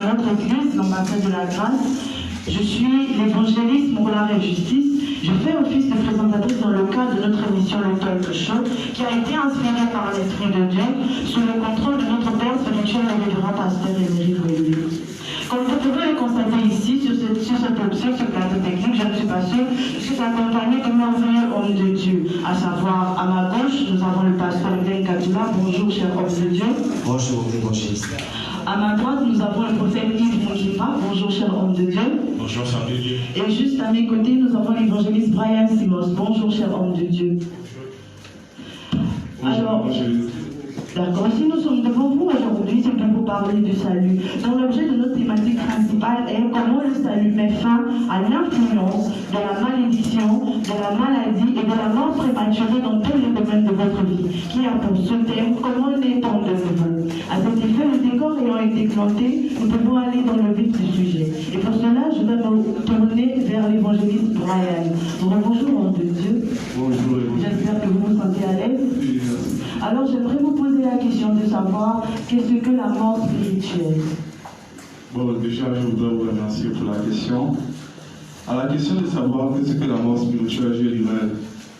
à notre église, l'ambassade de la grâce. Je suis l'évangéliste Mourlard et Justice. Je fais office de présentatrice dans le cadre de notre émission Le Talk Show, qui a été inspirée par l'Esprit de Dieu, sous le contrôle de notre Père spirituel, le révérend pasteur Émeric Wélu. Comme vous pouvez le constater ici, sur ce plateau technique, je ne suis pas seule, je suis accompagnée de merveilleux hommes de Dieu. À savoir, à ma gauche, nous avons le pasteur Glenn Katula. Bonjour, cher homme de Dieu. Bonjour, évangéliste. À ma droite, nous avons le prophète Yves Moukimba. Bonjour, cher homme de Dieu. Bonjour, cher de Dieu. Et juste à mes côtés, nous avons l'évangéliste Brian Simos. Bonjour, cher homme de Dieu. Alors, d'accord, si nous sommes devant vous aujourd'hui, c'est pour vous parler du salut. Donc l'objet de notre thématique principale est comment le salut met fin à l'influence de la malédiction, de la maladie et de la mort prématurée dans tous les domaines de votre vie. Qui a pour ce thème comment l'est-on de nouveau. À cet effet, le décor ayant été planté, nous pouvons aller dans le vif du sujet. Et pour cela, je vais me tourner vers l'évangéliste Brian. Bonjour, homme de Dieu. Bonjour. J'espère que vous vous sentez à l'aise. Oui, alors, j'aimerais vous poser la question de savoir qu'est-ce que la mort spirituelle. bon, déjà, je voudrais vous remercier pour la question. À la question de savoir qu'est-ce que la mort spirituelle, je dirais,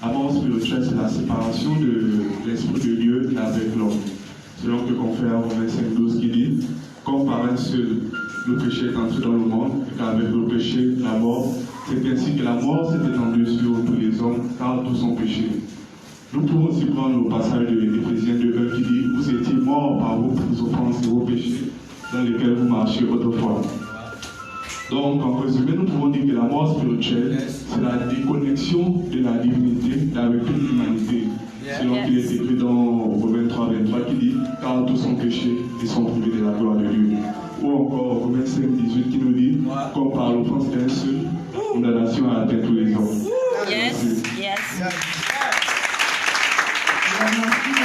la mort spirituelle, c'est la séparation de l'Esprit de Dieu avec l'homme. Selon que confère Romains 5:12 qui dit, comme par un seul, le péché est entré dans le monde, et qu'avec le péché, la mort, c'est ainsi que la mort s'est étendue sur tous les hommes, car tous sont péchés. Nous pouvons aussi prendre le passage de Éphésiens 2:1 qui dit, vous étiez morts par vos offenses et vos péchés, dans lesquels vous marchiez autrefois. Donc, en résumé, nous pouvons dire que la mort spirituelle, c'est la déconnexion de la divinité avec toute l'humanité. Selon qu'il est écrit dans Romains 3:23 qui dit, car tous sont péchés et sont privés de la gloire de Dieu. Ou encore Romains 5:18 qui nous dit, comme par l'offense d'un seul, condamnation a atteint tous les hommes. Yes, yes. Merci de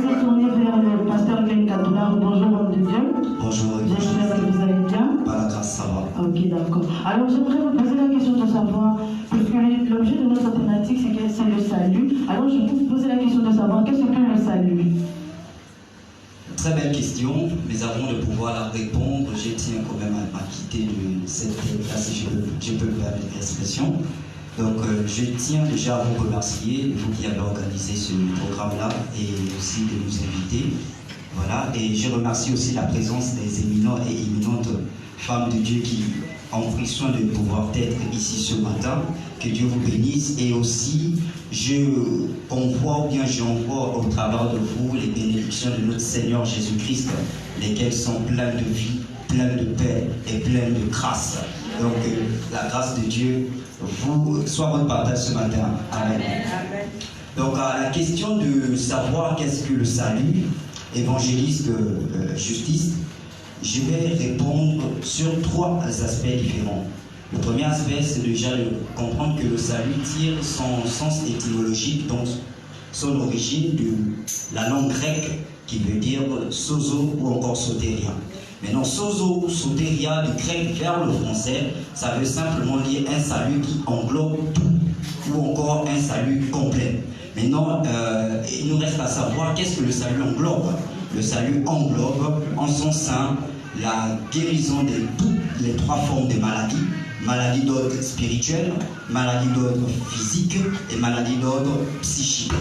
nous tourner vers le pasteur Glenn Katula. Bonjour, homme de Dieu. Bonjour, J'espère que vous allez bien. par la grâce, ça va. Ok, d'accord. Alors, j'aimerais vous poser la question de savoir, parce que l'objet de notre thématique, c'est le salut. Alors, je vais vous poser la question de savoir, qu'est-ce que le salut? Très belle question, mais avant de pouvoir la répondre, je tiens quand même à m'acquitter de cette tête-là, si je peux me permettre l'expression. Donc, je tiens déjà à vous remercier, vous qui avez organisé ce programme-là, et aussi de nous inviter. Voilà, et je remercie aussi la présence des éminents et éminentes femmes de Dieu qui ont pris soin de pouvoir être ici ce matin. Que Dieu vous bénisse. Et aussi, j'envoie au travers de vous les bénédictions de notre Seigneur Jésus-Christ, lesquelles sont pleines de vie, pleines de paix et pleines de grâce. Donc, la grâce de Dieu soit votre partage ce matin. Amen. Amen. Donc, à la question de savoir qu'est-ce que le salut, évangéliste justice, je vais répondre sur 3 aspects différents. Le premier aspect, c'est déjà de comprendre que le salut tire son sens étymologique, donc son origine de la langue grecque qui veut dire sozo ou encore sotéria. Maintenant, sozo, sotéria, du grec vers le français, ça veut simplement dire un salut qui englobe tout ou encore un salut complet. Maintenant, il nous reste à savoir qu'est-ce que le salut englobe. Le salut englobe en son sein la guérison de toutes les 3 formes de maladies. Maladie d'ordre spirituel, maladie d'ordre physique et maladie d'ordre psychique.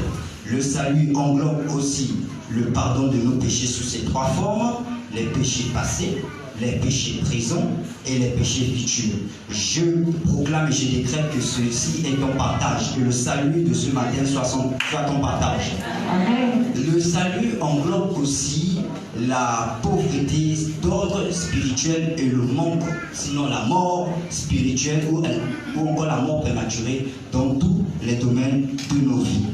Le salut englobe aussi le pardon de nos péchés sous ces 3 formes, les péchés passés, les péchés présents et les péchés futurs. Je proclame et je décrète que ceci est ton partage, que le salut de ce matin soit ton partage. Amen. Le salut englobe aussi la pauvreté d'ordre spirituel et le manque, sinon la mort spirituelle ou encore la mort prématurée dans tous les domaines de nos vies.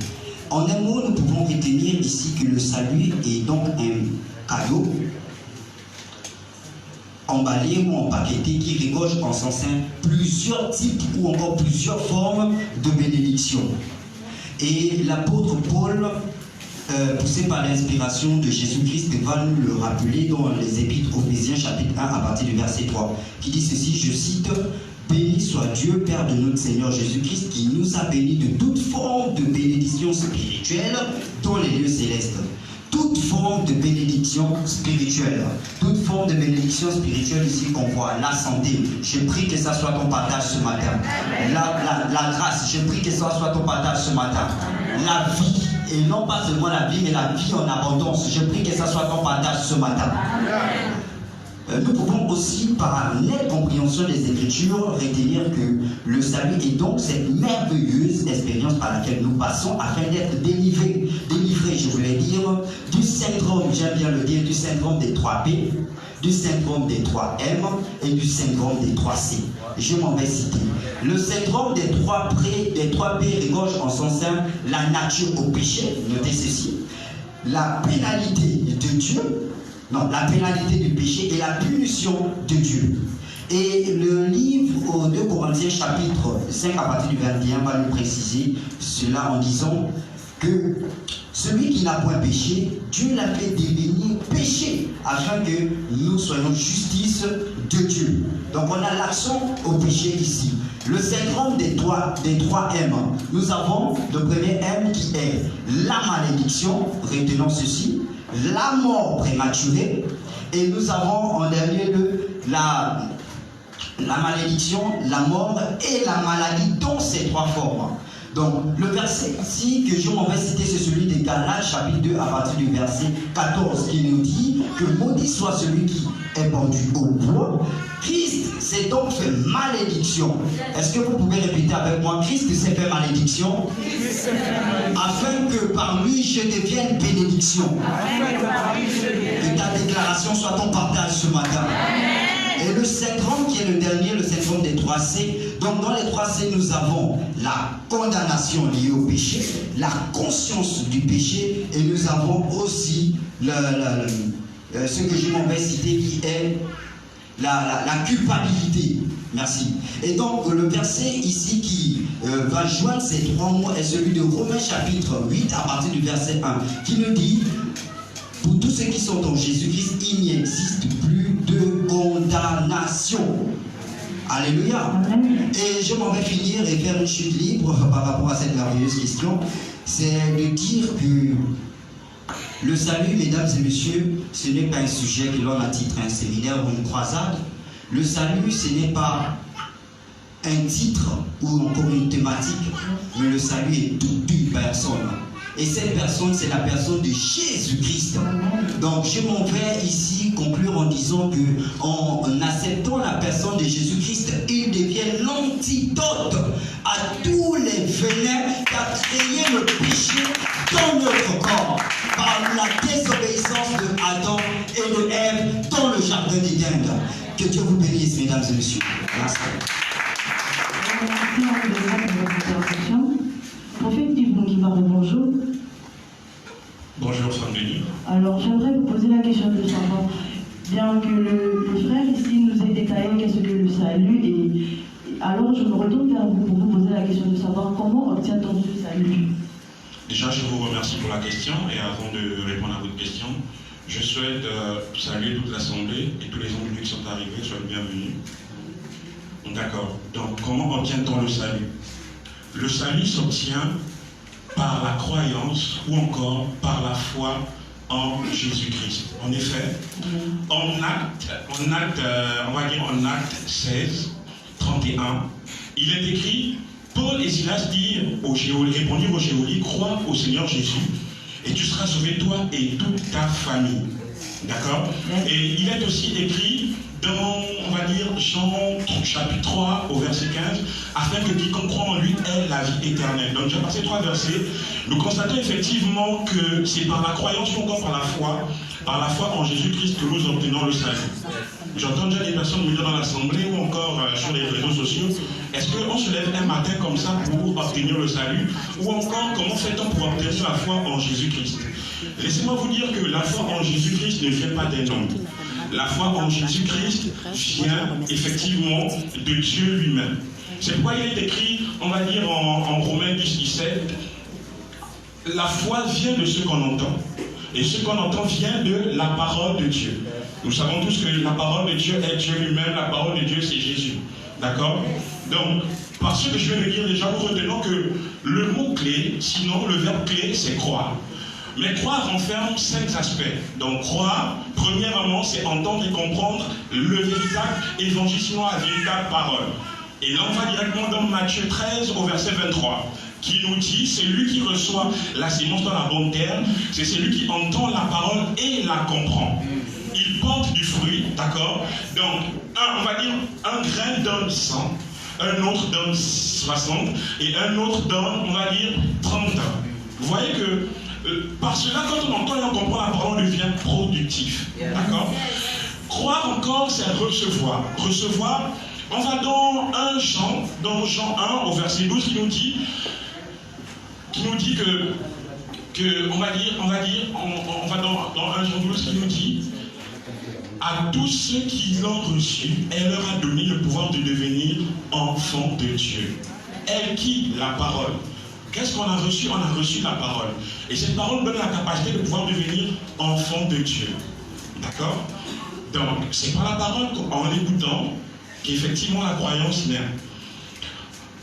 En un mot, nous pouvons retenir ici que le salut est donc un cadeau emballé ou empaqueté qui regorge en son sein plusieurs types ou encore plusieurs formes de bénédiction. Et l'apôtre Paul, poussé par l'inspiration de Jésus-Christ, va nous le rappeler dans les Épîtres aux Éphésiens chapitre 1 à partir du verset 3, qui dit ceci, je cite, « Béni soit Dieu, Père de notre Seigneur Jésus-Christ, qui nous a bénis de toute forme de bénédiction spirituelle dans les lieux célestes, toute forme de bénédiction spirituelle. Toute forme de bénédiction spirituelle ici qu'on voit. La santé, je prie que ça soit ton partage ce matin. La grâce, je prie que ça soit ton partage ce matin. La vie, et non pas seulement la vie, mais la vie en abondance. Je prie que ça soit ton partage ce matin. Nous pouvons aussi, par nette compréhension des Écritures, retenir que le salut est donc cette merveilleuse expérience par laquelle nous passons afin d'être délivrés, je voulais dire, du syndrome, j'aime bien le dire, du syndrome des 3P, du syndrome des 3M et du syndrome des 3C. Je m'en vais citer. Le syndrome des 3P regorge en son sein la nature au péché, notez ceci, la pénalité de Dieu, la pénalité du péché et la punition de Dieu. Et le livre aux 2 Corinthiens chapitre 5 à partir du 21 va nous préciser cela en disant que celui qui n'a point péché, Dieu l'a fait devenir péché afin que nous soyons justice de Dieu. Donc on a l'accent au péché ici. Le syndrome des 3M. Nous avons le premier M qui est la malédiction, retenons ceci, la mort prématurée, et nous avons en dernier lieu la malédiction, la mort et la maladie dans ces 3 formes. Donc le verset ici que je m'en vais citer, c'est celui de Galates chapitre 2 à partir du verset 14 qui nous dit que maudit soit celui qui est pendu au bois. Christ s'est donc fait malédiction. Est-ce que vous pouvez répéter avec moi? Christ s'est fait malédiction afin que par lui je devienne bénédiction. Que ta déclaration soit ton partage ce matin. Et le syndrome qui est le dernier, le syndrome des 3C. Donc dans les 3C, nous avons la condamnation liée au péché, la conscience du péché, et nous avons aussi ce que je m'en vais citer qui est la culpabilité. Merci. Et donc le verset ici qui va joindre ces 3 mots est celui de Romains chapitre 8 à partir du verset 1 qui nous dit: pour tous ceux qui sont en Jésus-Christ, il n'y existe plus de condamnation. Alléluia. Et je m'en vais finir et faire une chute libre par rapport à cette merveilleuse question. C'est de dire que le salut, mesdames et messieurs, ce n'est pas un sujet que l'on attitre à un séminaire ou une croisade. Le salut, ce n'est pas un titre ou encore une thématique, mais le salut est toute une personne. Et cette personne, c'est la personne de Jésus-Christ. Donc, je m'en vais ici conclure en disant que, en acceptant la personne de Jésus-Christ, il devient l'antidote à tous les venins qui a créé le péché dans notre corps par la désobéissance de Adam et de Ève dans le jardin d'Éden. Que Dieu vous bénisse, mesdames et messieurs. Merci. Merci pour votre intervention. Prophète Yves, bonjour. Bonjour Sandrine. Alors j'aimerais vous poser la question de savoir, bien que le frère ici nous ait détaillé qu'est-ce que le salut, et alors je me retourne vers vous pour vous poser la question de savoir comment obtient-on ce salut. Déjà je vous remercie pour la question, et avant de répondre à votre question, je souhaite saluer toute l'Assemblée et tous les invités qui sont arrivés, soient les bienvenus. D'accord. Donc comment obtient-on le salut? Le salut s'obtient par la croyance ou encore par la foi en Jésus-Christ. En effet, en acte, on va dire en acte 16, 31, il est écrit, Paul et Silas répondirent aux géoliers, crois au Seigneur Jésus et tu seras sauvé toi et toute ta famille. D'accord? Et il est aussi écrit dans, on va dire, Jean chapitre 3 au verset 15, afin que quiconque croit en lui ait la vie éternelle. Donc j'ai passé 3 versets. Nous constatons effectivement que c'est par la croyance ou encore par la foi en Jésus-Christ que nous obtenons le salut. J'entends déjà des personnes me dire dans l'assemblée ou encore sur les réseaux sociaux, est-ce qu'on se lève un matin comme ça pour obtenir le salut? Ou encore, comment fait-on pour obtenir la foi en Jésus-Christ? Laissez-moi vous dire que la foi en Jésus-Christ ne vient pas d'un homme. La foi en Jésus-Christ vient effectivement de Dieu lui-même. C'est pourquoi il est écrit, on va dire en Romains 10, 17, la foi vient de ce qu'on entend. Et ce qu'on entend vient de la parole de Dieu. Nous savons tous que la parole de Dieu est Dieu lui-même, la parole de Dieu c'est Jésus. D'accord? Donc, par ce que je viens de dire déjà, nous retenons que le mot clé, sinon le verbe clé, c'est croire. Mais croire renferme 5 aspects. Donc croire, premièrement, c'est entendre et comprendre le véritable évangile, sinon la véritable parole. Et là, on va directement dans Matthieu 13 au verset 23, qui nous dit, c'est lui qui reçoit la sémence dans la bonne terre, c'est celui qui entend la parole et la comprend. Il porte du fruit, d'accord? Donc, on va dire, un grain donne 100, un autre donne 60, et un autre donne, on va dire, 30 ans. Vous voyez que, parce que là, quand on entend et on comprend la parole, on devient productif, d'accord? Croire encore, c'est recevoir. Recevoir, on va dans Jean 1, au verset 12, qui nous dit que on va dans 1 Jean 12 qui nous dit, à tous ceux qui l'ont reçu, elle leur a donné le pouvoir de devenir enfants de Dieu. Elle qui? La parole. Qu'est-ce qu'on a reçu? On a reçu la parole. Et cette parole donne la capacité de pouvoir devenir enfant de Dieu. D'accord? Donc, c'est par la parole, en l'écoutant, qu'effectivement la croyance naît.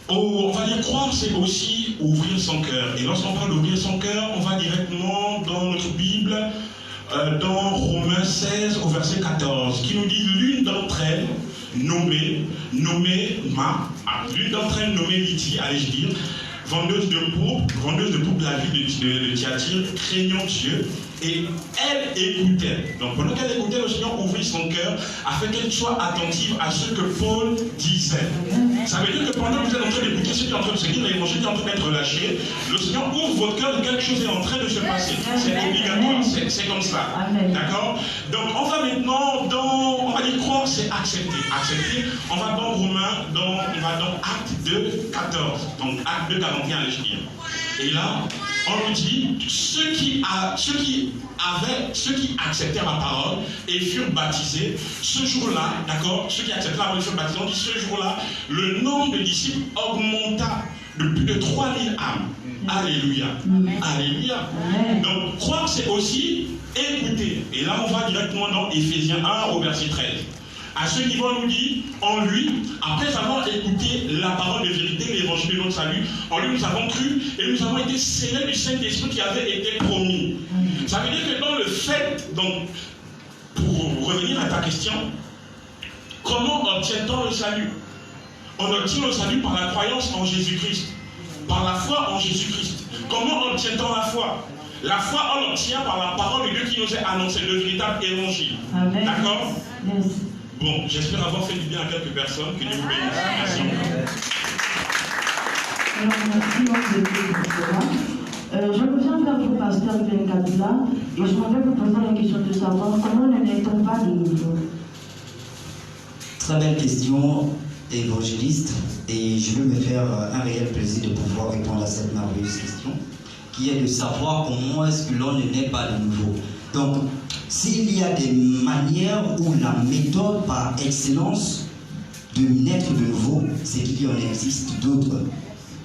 On va dire croire, c'est aussi ouvrir son cœur. Et lorsqu'on parle d'ouvrir son cœur, on va directement dans notre Bible, dans Romains 16 au verset 14, qui nous dit l'une d'entre elles, nommée Lydie, allais-je dire, vendeuse de pourpre de la ville de Thyatire, craignant Dieu, et elle écoutait. Donc pendant qu'elle écoutait, le Seigneur ouvrit son cœur afin qu'elle soit attentive à ce que Paul disait. Ça veut dire que pendant que vous êtes en train d'écouter ce qui est en train de se dire, l'évangile qui est en train d'être lâché, le Seigneur ouvre votre cœur et quelque chose est en train de se passer. C'est obligatoire, c'est comme ça. D'accord? Donc on va maintenant on va dire croire, c'est accepter. Accepter, on va dans Romains, on va dans Acte 2, 14. Donc Acte 2, 41, allez-je dire. Et là, on nous dit, ceux qui acceptèrent la parole et furent baptisés, ce jour-là, d'accord, ceux qui acceptèrent la parole et furent baptisés, on dit ce jour-là, le nombre de disciples augmenta de plus de 3000 âmes. Alléluia. Alléluia. Donc, croire, c'est aussi écouter. Et là, on va directement dans Éphésiens 1 au verset 13. À ce niveau, on nous dit, en lui, après avoir écouté la parole de vérité, l'évangile de notre salut, en lui nous avons cru et nous avons été scellés du Saint-Esprit qui avait été promis. Ça veut dire que dans le fait, donc, pour revenir à ta question, comment obtient-on le salut? On obtient le salut par la croyance en Jésus-Christ, par la foi en Jésus-Christ. Comment obtient-on la foi? La foi, on l'obtient par la parole de Dieu qui nous est annoncée, le véritable évangile. D'accord? Yes. Bon, j'espère avoir fait du bien à quelques personnes. Que Dieu vous bénisse. Merci. Je reviens vers vous, pasteur Ben Kabila, et je m'en vais vous poser la question de savoir comment ne naît-on pas de nouveau? Très belle question, évangéliste, et je veux me faire un réel plaisir de pouvoir répondre à cette merveilleuse question, qui est de savoir comment est-ce que l'on ne naît pas de nouveau. Donc, s'il y a des manières ou la méthode par excellence de naître de nouveau, c'est qu'il y en existe d'autres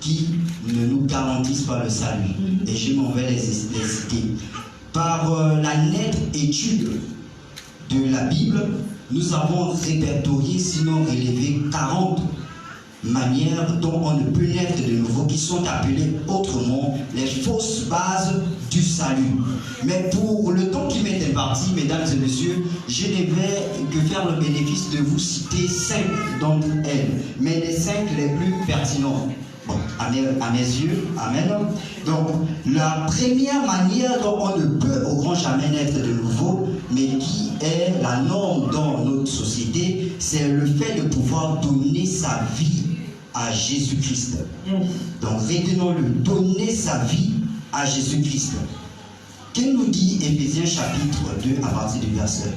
qui ne nous garantissent pas le salut. Et je m'en vais les citer. Par la nette étude de la Bible, nous avons répertorié, sinon relevé 40 manières dont on ne peut naître de nouveau, qui sont appelées autrement les fausses bases du salut. Mais pour le temps qui m'est imparti, mesdames et messieurs, je ne vais que faire le bénéfice de vous citer 5 d'entre elles, mais les 5 les plus pertinents. Bon, à mes yeux, amen. Donc, la première manière dont on ne peut au grand jamais naître de nouveau, mais qui est la norme dans notre société, c'est le fait de pouvoir donner sa vie à Jésus-Christ. Donc, retenons-le, donner sa vie à Jésus-Christ. Que nous dit Éphésiens chapitre 2 à partir du verset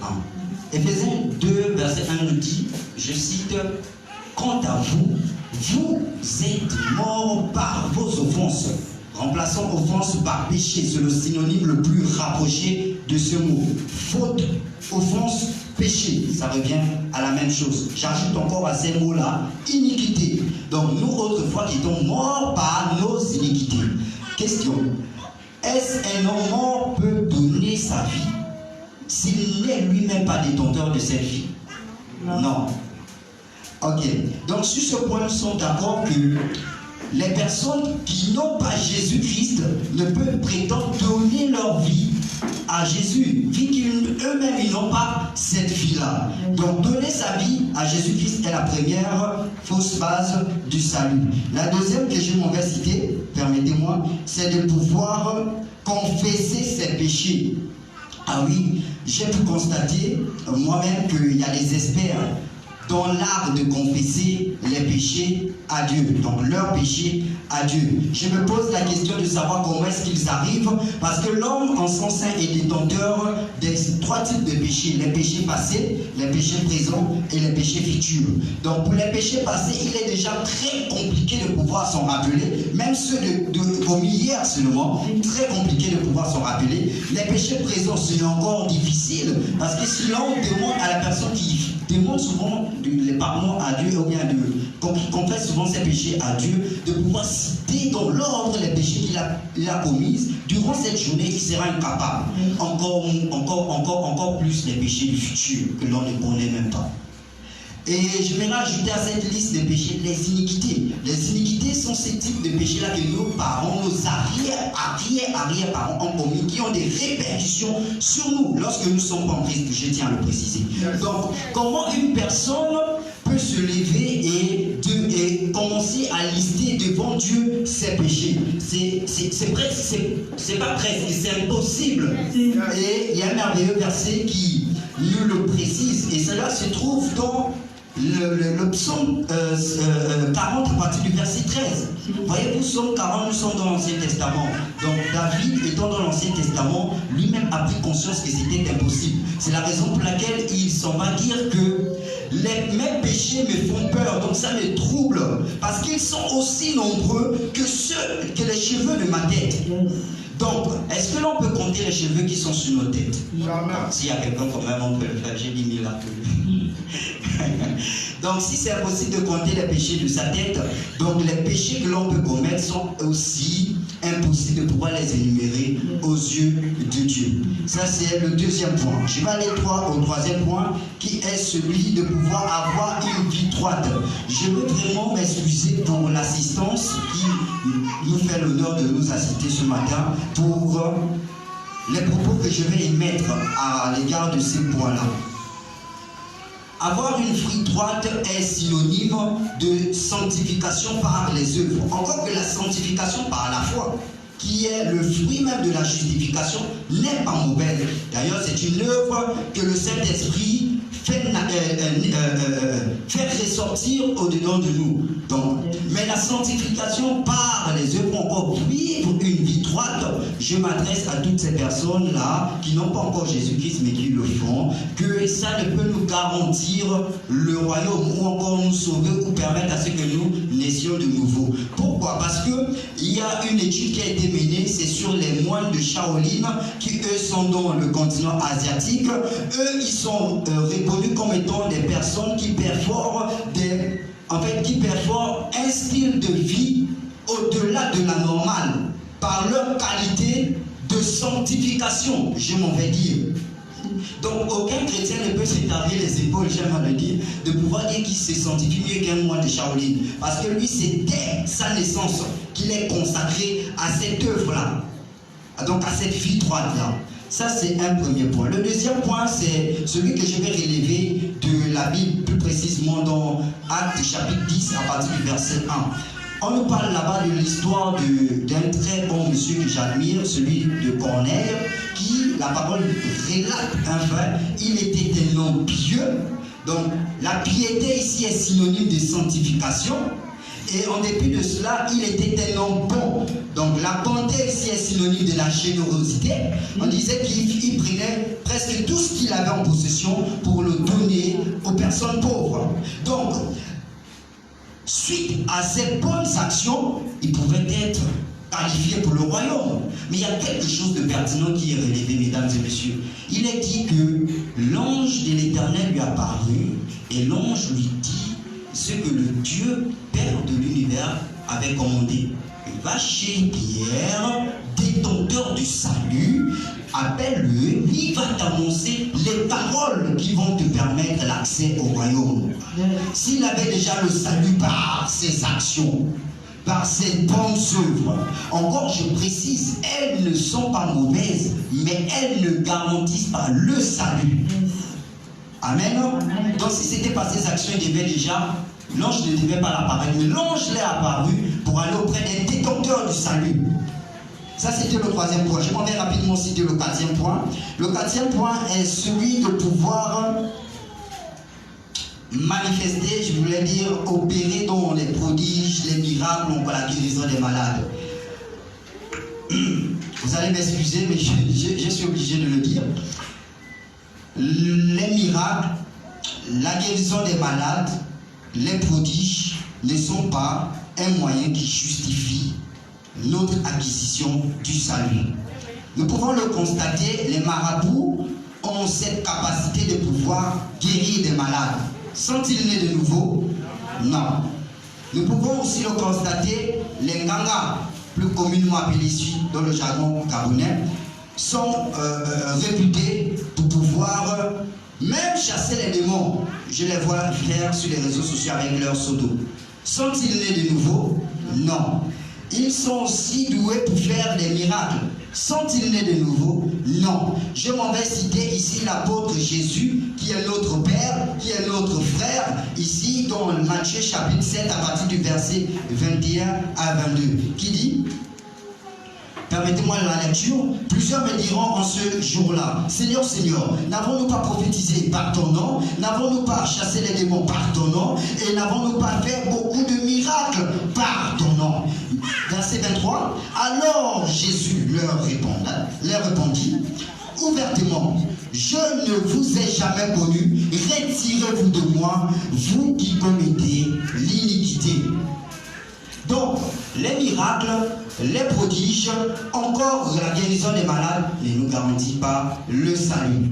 1? Éphésiens 2, verset 1 nous dit, je cite, « Quant à vous, vous êtes morts par vos offenses. » Remplaçons offense par péché, c'est le synonyme le plus rapproché de ce mot. Faute, offense, péché, ça revient à la même chose. J'ajoute encore à ces mots-là, iniquité. Donc nous, autrefois, qui étions morts par nos iniquités. Question, est-ce un homme mort peut donner sa vie s'il n'est lui-même pas détenteur de cette vie? Non. Ok. Donc sur ce point, nous sommes d'accord que les personnes qui n'ont pas Jésus-Christ ne peuvent prétendre donner leur vie à Jésus, vu qu'eux-mêmes ils n'ont pas cette vie-là. Donc donner sa vie à Jésus-Christ est la première fausse base du salut. La deuxième que je m'en vais citer, permettez-moi, c'est de pouvoir confesser ses péchés. Ah oui, j'ai pu constater moi-même qu'il y a des experts dans l'art de confesser les péchés à Dieu, donc leurs péchés à Dieu. Je me pose la question de savoir comment est-ce qu'ils arrivent, parce que l'homme en son sein est détenteur des trois types de péchés: les péchés passés, les péchés présents et les péchés futurs. Donc pour les péchés passés, il est déjà très compliqué de pouvoir s'en rappeler, même ceux de commis hier seulement, très compliqué de pouvoir s'en rappeler. Les péchés présents, c'est encore difficile, parce que si l'on demande à la personne qui demande souvent les pardons à Dieu, ou bien qui confesse souvent ses péchés à Dieu, de pouvoir citer dans l'ordre les péchés qu'il a commis, durant cette journée, il sera incapable. Encore plus les péchés du futur, que l'on ne connaît même pas. Et je vais rajouter à cette liste des péchés les iniquités. Les iniquités sont ces types de péchés-là que nos parents, nos arrière-parents ont commis, qui ont des répercussions sur nous lorsque nous sommes en Christ, je tiens à le préciser. Donc, comment une personne peut se lever et commencer à lister devant Dieu ses péchés? C'est pas presque, c'est impossible. Et il y a un merveilleux verset qui nous le précise, et cela se trouve dans le psaume 40 à partir du verset 13. Voyez-vous, psaume 40, nous sommes dans l'Ancien Testament. Donc David, étant dans l'Ancien Testament, lui-même a pris conscience que c'était impossible. C'est la raison pour laquelle il s'en va dire que mes péchés me font peur, donc ça me trouble, parce qu'ils sont aussi nombreux que les cheveux de ma tête. Donc, est-ce que l'on peut compter les cheveux qui sont sur nos têtes? S'il y a quelqu'un quand même, on peut le faire. J'ai 10 000 appelés. Donc, si c'est impossible de compter les péchés de sa tête, donc les péchés que l'on peut commettre sont aussi impossible de pouvoir les énumérer aux yeux de Dieu. Ça, c'est le deuxième point. Je vais aller au troisième point, qui est celui de pouvoir avoir une vie droite. Je veux vraiment m'excuser pour l'assistance qui nous fait l'honneur de nous assister ce matin pour les propos que je vais émettre à l'égard de ces points-là. Avoir une vie droite est synonyme de sanctification par les œuvres. Encore que la sanctification par la foi, qui est le fruit même de la justification, n'est pas mauvaise. D'ailleurs, c'est une œuvre que le Saint-Esprit fait ressortir au-dedans de nous. Donc, mais la sanctification par les œuvres, encore vivre une vie droite, je m'adresse à toutes ces personnes-là qui n'ont pas encore Jésus-Christ mais qui le font, que ça ne peut nous garantir le royaume ou encore nous sauver ou permettre à ce que nous naissions de nouveau. Pourquoi? Parce qu'il y a une étude qui a été menée, c'est sur les moines de Shaolin qui eux sont dans le continent asiatique. Eux, ils sont reconnus comme étant des personnes qui performent un style de vie au-delà de la normale par leur qualité de sanctification, je m'en vais dire. Donc aucun chrétien ne peut s'établir les épaules, j'aime à le dire, de pouvoir dire qu'il se sanctifie mieux qu'un moine de Shaolin. Parce que lui, c'est dès sa naissance qu'il est consacré à cette œuvre-là, donc à cette vie droite-là. Ça, c'est un premier point. Le deuxième point, c'est celui que je vais relever de la Bible, plus précisément dans Actes chapitre 10, à partir du verset 1. On nous parle là-bas de l'histoire d'un très bon monsieur que j'admire, celui de Corneille, qui, la parole relate un fait, il était un homme pieux. Donc, la piété ici est synonyme de sanctification. Et en dépit de cela, il était un homme bon. Donc la bonté ici est synonyme de la générosité. On disait qu'il prenait presque tout ce qu'il avait en possession pour le donner aux personnes pauvres. Donc, suite à ces bonnes actions, il pouvait être qualifié pour le royaume. Mais il y a quelque chose de pertinent qui est relevé, mesdames et messieurs. Il est dit que l'ange de l'Éternel lui apparut et l'ange lui dit ce que le Dieu Père de l'univers avait commandé. Il va chez Pierre, détenteur du salut, appelle-le, il va t'annoncer les paroles qui vont te permettre l'accès au royaume. S'il avait déjà le salut par ses actions, par ses bonnes œuvres. Encore, je précise, elles ne sont pas mauvaises, mais elles ne garantissent pas le salut. Amen. Donc si c'était par ces actions, il devait déjà, l'ange ne devait pas l'apparaître, mais l'ange l'est apparu pour aller auprès des détenteurs du salut. Ça, c'était le troisième point. Je m'en vais rapidement citer le quatrième point. Le quatrième point est celui de pouvoir manifester, je voulais dire, opérer dans les prodiges, les miracles, ou la guérison des malades. Vous allez m'excuser, mais je suis obligé de le dire. Les miracles, la guérison des malades, les prodiges ne sont pas un moyen qui justifie notre acquisition du salut. Nous pouvons le constater, les marabouts ont cette capacité de pouvoir guérir des malades. Sont-ils nés de nouveau? Non. Nous pouvons aussi le constater, les Nganga, plus communément appelés ici dans le jargon camerounais, sont réputés pour pouvoir même chasser les démons. Je les vois faire sur les réseaux sociaux avec leur sodo. Sont-ils nés de nouveau? Non. Ils sont aussi doués pour faire des miracles. Sont-ils nés de nouveau? Non. Je m'en vais citer ici l'apôtre Jésus, qui est notre Père, qui est notre frère, ici dans Matthieu chapitre 7, à partir du verset 21 à 22, qui dit, permettez-moi la lecture, plusieurs me diront en ce jour-là, Seigneur, Seigneur, n'avons-nous pas prophétisé par ton nom? N'avons-nous pas chassé les démons par ton nom? Et n'avons-nous pas fait beaucoup de miracles par ton nom? Verset 23, alors Jésus leur répondit ouvertement, je ne vous ai jamais connu, retirez-vous de moi, vous qui commettez l'iniquité. Donc, les miracles, les prodiges, encore la guérison des malades ne nous garantit pas le salut.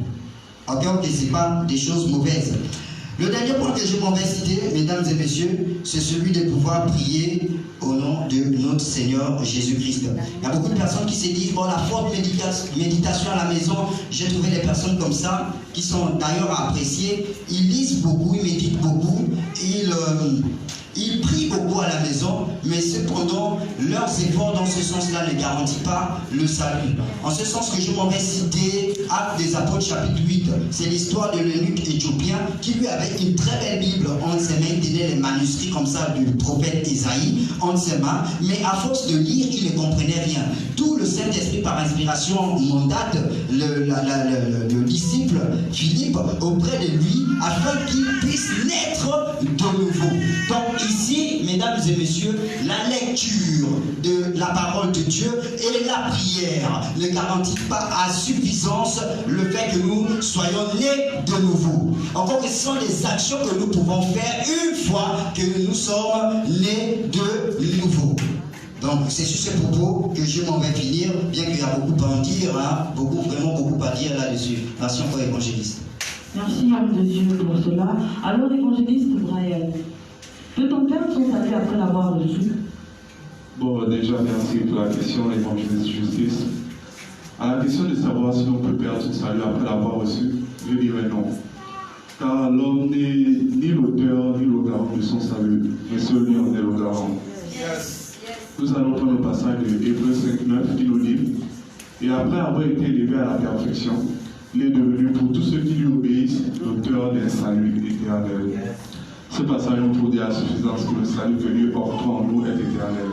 Ok, ce n'est pas des choses mauvaises. Le dernier point que je m'en vais citer, mesdames et messieurs, c'est celui de pouvoir prier au nom de notre Seigneur Jésus-Christ. Il y a beaucoup de personnes qui se disent, bon, la forte méditation à la maison, j'ai trouvé des personnes comme ça, qui sont d'ailleurs à apprécier. Ils lisent beaucoup, ils méditent beaucoup, ils prient beaucoup à la maison, mais cependant, leurs efforts dans ce sens-là ne garantissent pas le salut. En ce sens que je m'en vais citer Actes des Apôtres chapitre 8, c'est l'histoire de l'eunuque éthiopien qui lui avait une très belle Bible entre ses mains, il tenait les manuscrits comme ça du prophète Isaïe entre ses mains, mais à force de lire, il ne comprenait rien. D'où le Saint-Esprit par inspiration mandate le disciple Philippe auprès de lui afin qu'il puisse naître de nouveau. Donc ici, mesdames et messieurs, la lecture de la parole de Dieu et la prière ne garantissent pas à suffisance le fait que nous soyons nés de nouveau. Encore que ce sont des actions que nous pouvons faire une fois que nous sommes nés de nouveau. Donc c'est sur ce propos que je m'en vais finir, bien qu'il y a beaucoup à en dire, hein, vraiment beaucoup à dire là-dessus. Merci encore, évangéliste. Merci, homme de Dieu, pour cela. Alors, évangéliste Brian, peut-on perdre son salut après l'avoir reçu? Bon, déjà, merci pour la question, évangéliste Justice. À la question de savoir si on peut perdre son salut après l'avoir reçu, je dirais non. Car l'homme n'est ni l'auteur ni le garant de son salut, mais celui en est le garant. Nous allons prendre le passage de Hébreux 5:9 qui nous dit, et après avoir été élevé à la perfection, il est devenu pour tous ceux qui lui obéissent l'auteur d'un salut éternel. Ce passage nous prouve à suffisance que le salut que Dieu porte en nous est éternel.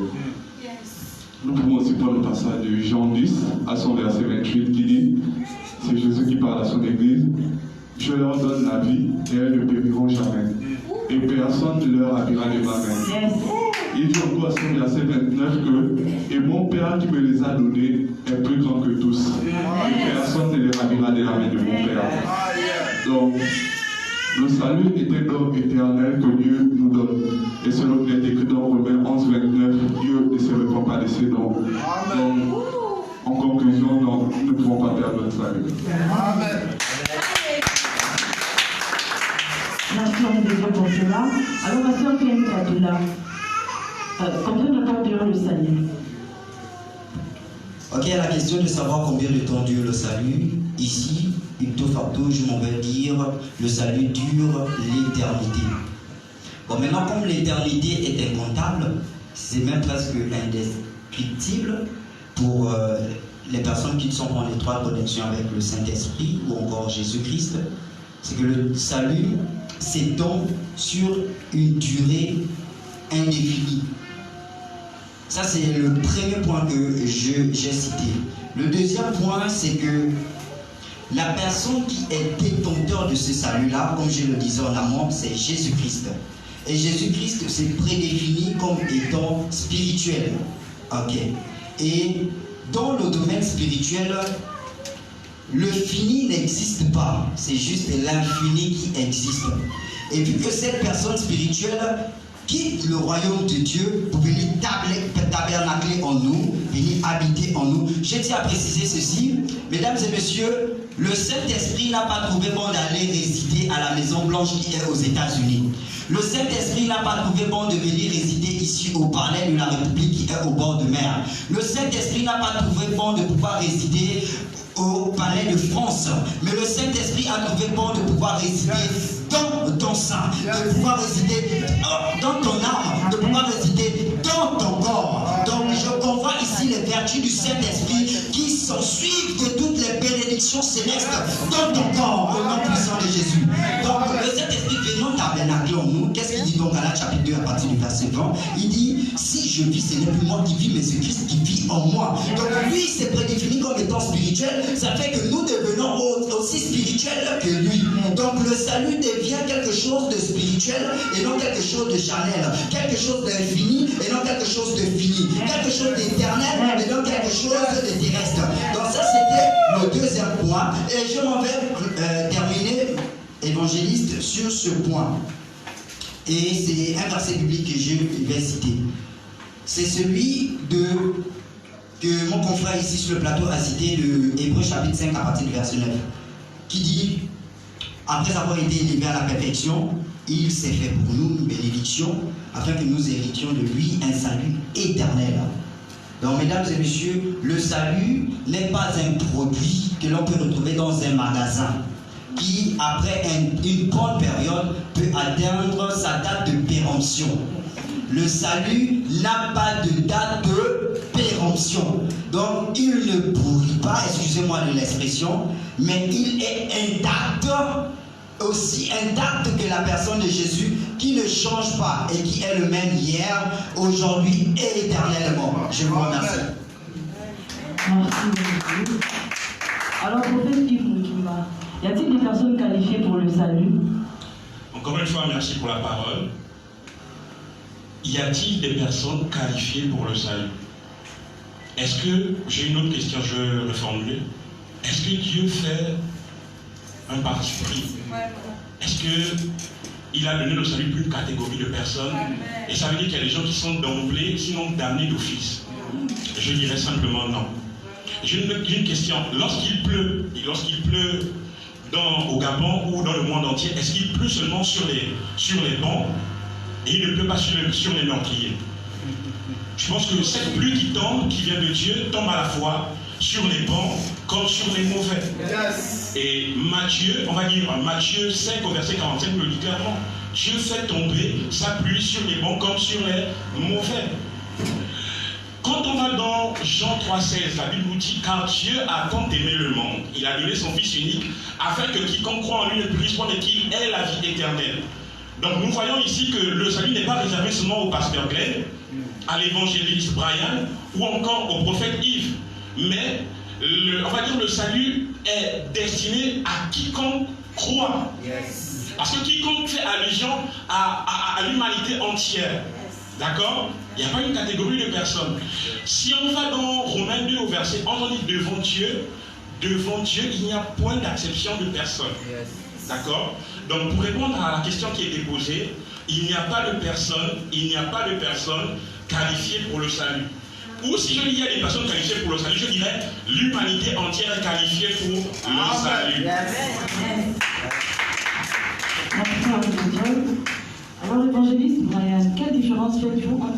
Nous pouvons aussi prendre le passage de Jean 10 à son verset 28 qui dit, c'est Jésus qui parle à son église, je leur donne la vie et elles ne périront jamais. Et personne ne leur ravira de ma main. Il dit encore à son verset 29 que, et mon Père qui me les a donnés est plus grand que tous. Et personne ne les ravira de la main de mon Père. Donc, le salut est un don éternel que Dieu nous donne. Et selon qu'il est écrit dans Romains 11:29, Dieu ne se répand pas de ses dons. Donc, en conclusion, non, nous ne pouvons pas perdre notre salut. Amen. Merci, homme de Dieu, pour cela. Alors, ma soeur Clément Kadula, combien de temps dure le salut? Ok, la question de savoir combien de temps dure le salut, ici, ipso facto, je m'en vais dire, le salut dure l'éternité. Bon, maintenant, comme l'éternité est incontable, c'est même presque indescriptible pour les personnes qui ne sont pas en étroite connexion avec le Saint-Esprit ou encore Jésus-Christ. C'est que le salut s'étend sur une durée indéfinie. Ça, c'est le premier point que j'ai cité. Le deuxième point, c'est que la personne qui est détenteur de ce salut-là, comme je le disais en amont, c'est Jésus-Christ. Et Jésus-Christ, c'est prédéfini comme étant spirituel. Ok. Et dans le domaine spirituel, le fini n'existe pas. C'est juste l'infini qui existe. Et vu que cette personne spirituelle quitte le royaume de Dieu pour venir tabernacler en nous, venir habiter en nous. Je tiens à préciser ceci, mesdames et messieurs, le Saint-Esprit n'a pas trouvé bon d'aller résider à la Maison Blanche qui est aux États-Unis. Le Saint-Esprit n'a pas trouvé bon de venir résider ici au palais de la République qui est au bord de mer. Le Saint-Esprit n'a pas trouvé bon de pouvoir résider au palais de France. Mais le Saint-Esprit a trouvé bon de pouvoir résider dans ton sein, de pouvoir résider dans ton âme, de pouvoir résider dans ton corps. Donc je convois ici les vertus du Saint-Esprit qui s'ensuivent de toutes les bénédictions célestes dans ton corps, au nom puissant de Jésus. Donc le Saint-Esprit venant tabernacler en nous, qu'est-ce qu'il dit donc à la chapitre 2 à partir du verset 20? Il dit, si je vis, ce n'est plus moi qui vis, mais c'est Christ qui vit en moi. Donc lui, c'est prédéfini comme étant spirituel, ça fait que nous devenons aussi spirituels que lui. Donc le salut devient quelque chose de spirituel et non quelque chose de charnel, quelque chose d'infini et non quelque chose de fini, quelque chose d'éternel et non quelque chose de terrestre. Donc ça c'était le deuxième point et je m'en vais terminer, évangéliste, sur ce point. Et c'est un verset biblique que je vais citer. C'est celui que mon confrère ici sur le plateau a cité de Hébreux chapitre 5 à partir du verset 9, qui dit, après avoir été élevé à la perfection, il s'est fait pour nous une bénédiction, afin que nous héritions de lui un salut éternel. Donc, mesdames et messieurs, le salut n'est pas un produit que l'on peut retrouver dans un magasin, qui, après une bonne période, peut atteindre sa date de péremption. Le salut n'a pas de date de péremption. Donc, il ne pourrit pas, excusez-moi de l'expression, mais il est intact, aussi intact que la personne de Jésus, qui ne change pas et qui est le même hier, aujourd'hui et éternellement. Je vous remercie. Merci beaucoup. Alors, prophète Yves Mukimba, y a-t-il des personnes qualifiées pour le salut? Encore une fois, merci pour la parole. Y a-t-il des personnes qualifiées pour le salut? Est-ce que, j'ai une autre question, je vais reformuler. Est-ce que Dieu fait un parti pris? Est-ce qu'il a donné le salut pour une catégorie de personnes? Et ça veut dire qu'il y a des gens qui sont d'emblée, sinon damnés d'office. Je dirais simplement non. J'ai une question. Lorsqu'il pleut au Gabon ou dans le monde entier, est-ce qu'il pleut seulement sur les bancs et il ne pleut pas sur les meurtriers? Je pense que cette pluie qui tombe, qui vient de Dieu, tombe à la fois sur les bons comme sur les mauvais. Yes. Et Matthieu, on va dire Matthieu 5 au verset 45 le dit clairement. Dieu fait tomber sa pluie sur les bons comme sur les mauvais. Quand on va dans Jean 3,16, la Bible nous dit, car Dieu a tant aimé le monde, il a donné son Fils unique, afin que quiconque croit en lui ne périsse point, mais qu'il ait la vie éternelle. Donc nous voyons ici que le salut n'est pas réservé seulement au pasteur Glenn, à l'évangéliste Brian, ou encore au prophète Yves. Mais on va dire le salut est destiné à quiconque croit. Yes. Parce que quiconque fait allusion à l'humanité entière. D'accord? Il n'y a pas une catégorie de personnes. Si on va dans Romains 2 au verset 11, on dit devant Dieu, il n'y a point d'acception de personne. Yes. D'accord? Donc pour répondre à la question qui a été posée, il n'y a pas de personne qualifiée pour le salut. Ou si je dis il y a des personnes qualifiées pour le salut, je dirais l'humanité entière est qualifiée pour le salut. Yes. Alors, évangéliste Brian, quelle différence faites-vous entre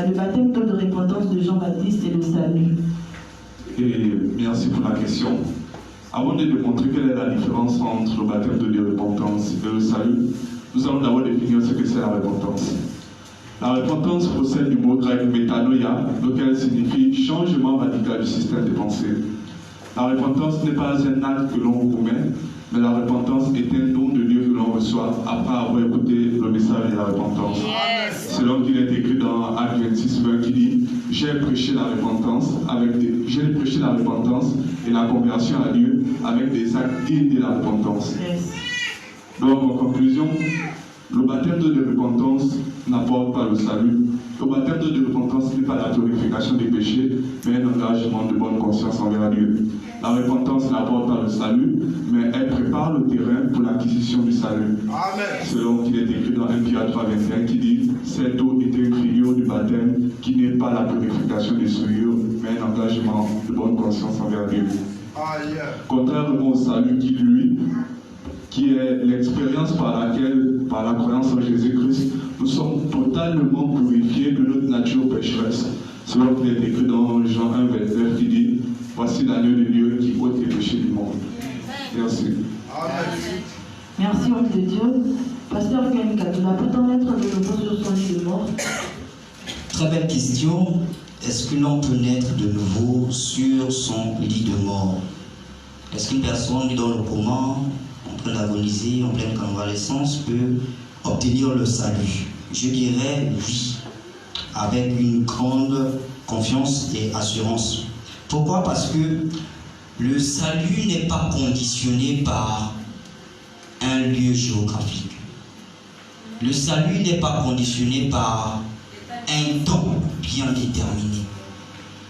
le baptême de repentance de Jean-Baptiste et le salut? Et merci pour la question. Avant de démontrer quelle est la différence entre le baptême de repentance et le salut, nous allons d'abord définir ce que c'est la repentance. La repentance procède du mot grec métanoïa, lequel signifie changement radical du système de pensée. La repentance n'est pas un acte que l'on commet, mais la repentance est un don de Dieu que l'on reçoit après avoir écouté le message de la repentance. Yes. Selon qu'il est écrit dans Actes 26:20 qui dit « J'ai prêché la repentance et la conversion à Dieu avec des actes dignes de la repentance. » Yes. Donc, en conclusion, le baptême de repentance n'apporte pas le salut. Le baptême de repentance n'est pas la purification des péchés, mais un engagement de bonne conscience envers Dieu. La repentance n'apporte pas le salut, mais elle prépare le terrain pour l'acquisition du salut. Amen. Selon qu'il est écrit dans 1 Pierre 3:21 qui dit « Cette eau était une figure du baptême qui n'est pas la purification des souillures, mais un engagement de bonne conscience envers Dieu. » Contrairement au salut qui est l'expérience par la croyance en Jésus-Christ, nous sommes totalement purifiés de notre nature pécheresse. Selon qu'il est écrit dans Jean 1:29 qui dit « Voici l'agneau de Dieu qui ôte les péchés du monde. » Merci. Merci, homme de Dieu. Pasteur Ken Kaduna, peut-on mettre de nouveau sur son lit de mort? Très belle question. Est-ce que l'on peut naître de nouveau sur son lit de mort? Est-ce qu'une personne qui est dans le coma, en train d'agoniser, en pleine convalescence, peut obtenir le salut? Je dirais oui, avec une grande confiance et assurance. Pourquoi? Parce que le salut n'est pas conditionné par un lieu géographique. Le salut n'est pas conditionné par un temps bien déterminé.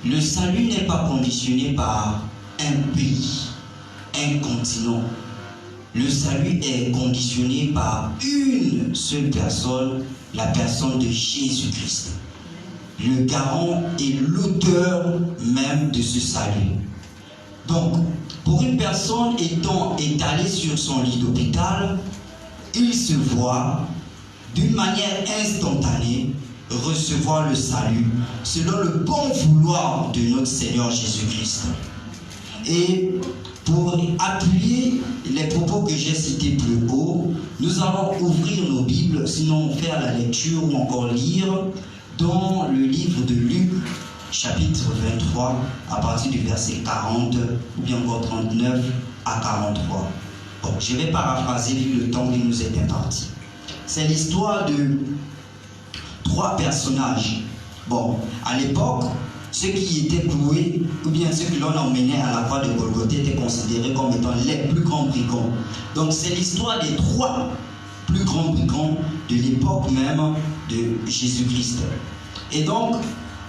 Le salut n'est pas conditionné par un pays, un continent. Le salut est conditionné par une seule personne, la personne de Jésus-Christ, le garant et l'auteur même de ce salut. Donc, pour une personne étant étalée sur son lit d'hôpital, il se voit d'une manière instantanée recevoir le salut selon le bon vouloir de notre Seigneur Jésus-Christ. Et pour appuyer les propos que j'ai cités plus haut, nous allons ouvrir nos Bibles, sinon faire la lecture ou encore lire dans le livre de Luc, chapitre 23, à partir du verset 40 ou bien encore 39 à 43. Bon, je vais paraphraser vu le temps qui nous est imparti. C'est l'histoire de 3 personnages. Bon, à l'époque, ceux qui étaient cloués, ou bien ceux que l'on emmenait à la croix de Golgotha étaient considérés comme étant les plus grands brigands. Donc c'est l'histoire des 3 plus grands brigands de l'époque même de Jésus-Christ. Et donc,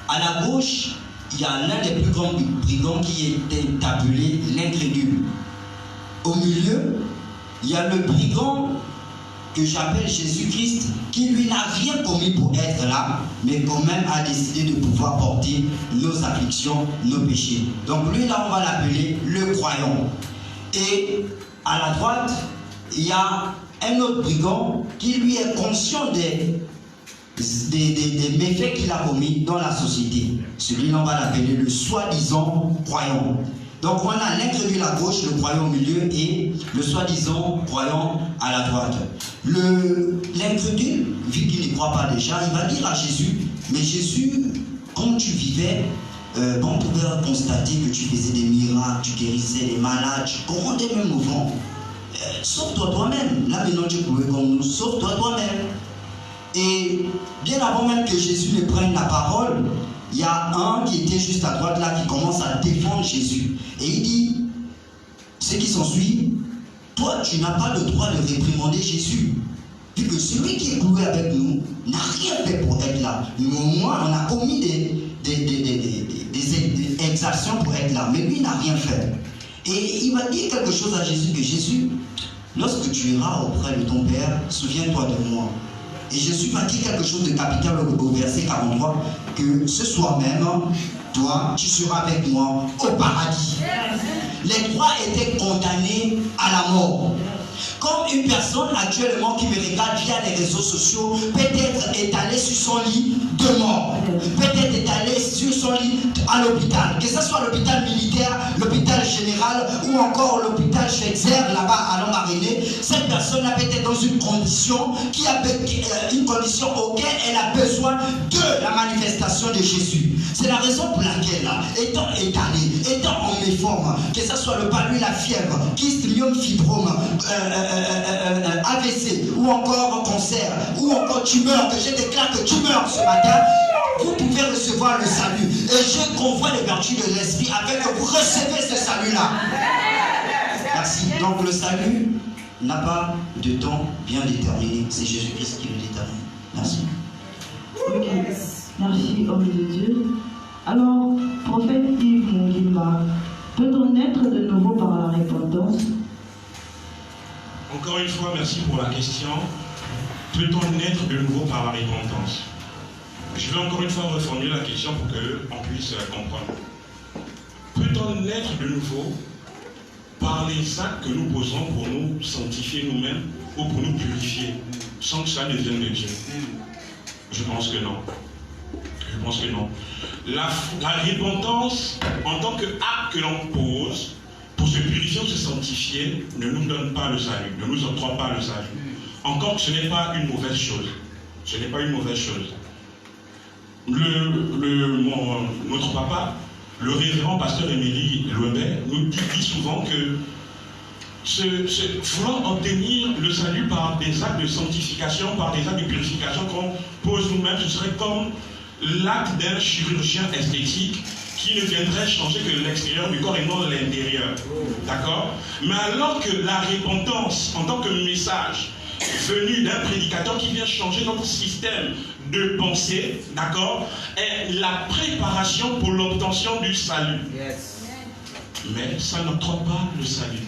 à la gauche, il y a l'un des plus grands brigands qui était appelé l'incrédule. Au milieu, il y a le brigand que j'appelle Jésus-Christ, qui lui n'a rien commis pour être là, mais quand même a décidé de pouvoir porter nos afflictions, nos péchés. Donc lui là, on va l'appeler le croyant. Et à la droite, il y a un autre brigand qui lui est conscient des méfaits qu'il a commis dans la société. Celui-là, on va l'appeler le soi-disant croyant. Donc on a l'incrédule à gauche, le croyant au milieu et le soi-disant croyant à la droite. L'incrédule, vu qu'il n'y croit pas déjà, il va dire à Jésus, mais Jésus, quand tu vivais, on pouvait constater que tu faisais des miracles, tu guérissais les malades, tu commandais même au vent. Sauve-toi toi-même. Là maintenant tu pouvais comme nous, sauve-toi toi-même. Et bien avant même que Jésus ne prenne la parole, il y a un qui était juste à droite là qui commence à défendre Jésus. Et il dit, ceux qui s'en suivent, toi tu n'as pas le droit de réprimander Jésus. Vu que celui qui est cloué avec nous n'a rien fait pour être là. Nous au moins on a commis des exactions pour être là. Mais lui n'a rien fait. Et il va dire quelque chose à Jésus, que Jésus, lorsque tu iras auprès de ton Père, souviens-toi de moi. Et Jésus va dire quelque chose de capital au verset 43, que ce soir même, toi, tu seras avec moi au paradis. Les 3 étaient condamnés à la mort. Comme une personne actuellement qui me regarde via les réseaux sociaux peut être étalée sur son lit de mort, peut être étalée sur son lit à l'hôpital, que ce soit l'hôpital militaire, l'hôpital général ou encore l'hôpital Schweitzer là-bas à Lombardier, cette personne peut être dans une condition auquel elle a besoin révélation de Jésus. C'est la raison pour laquelle, étant étalé, étant en méforme, que ce soit le palud, la fièvre, kyste, myome, fibrome, AVC, ou encore cancer, ou encore tumeur, que je déclare que tumeur ce matin, vous pouvez recevoir le salut. Et je convois les vertus de l'esprit afin que vous recevez ce salut-là. Merci. Donc le salut n'a pas de temps bien déterminé. C'est Jésus-Christ qui le détermine. Merci. Ok. Merci, homme de Dieu. Alors, prophète Yves Mungimba, peut-on naître de nouveau par la repentance? Encore une fois, merci pour la question. Peut-on naître de nouveau par la repentance? Je vais encore une fois reformuler la question pour qu'on puisse comprendre. Peut-on naître de nouveau par les actes que nous posons pour nous sanctifier nous-mêmes ou pour nous purifier, sans que ça ne vienne de Dieu? Je pense que non. Je pense que non. La repentance, en tant qu'acte que l'on pose pour se purifier ou se sanctifier, ne nous donne pas le salut, ne nous octroie pas le salut. Encore que ce n'est pas une mauvaise chose. Ce n'est pas une mauvaise chose. Notre papa, le révérend pasteur Émilie Louébert, nous dit souvent que vouloir obtenir le salut par des actes de sanctification, par des actes de purification qu'on pose nous-mêmes, ce serait comme l'acte d'un chirurgien esthétique qui ne viendrait changer que l'extérieur du corps et non l'intérieur. D'accord? Mais alors que la repentance, en tant que message venu d'un prédicateur qui vient changer notre système de pensée, d'accord, est la préparation pour l'obtention du salut. Yes. Mais ça n'octroie pas le salut.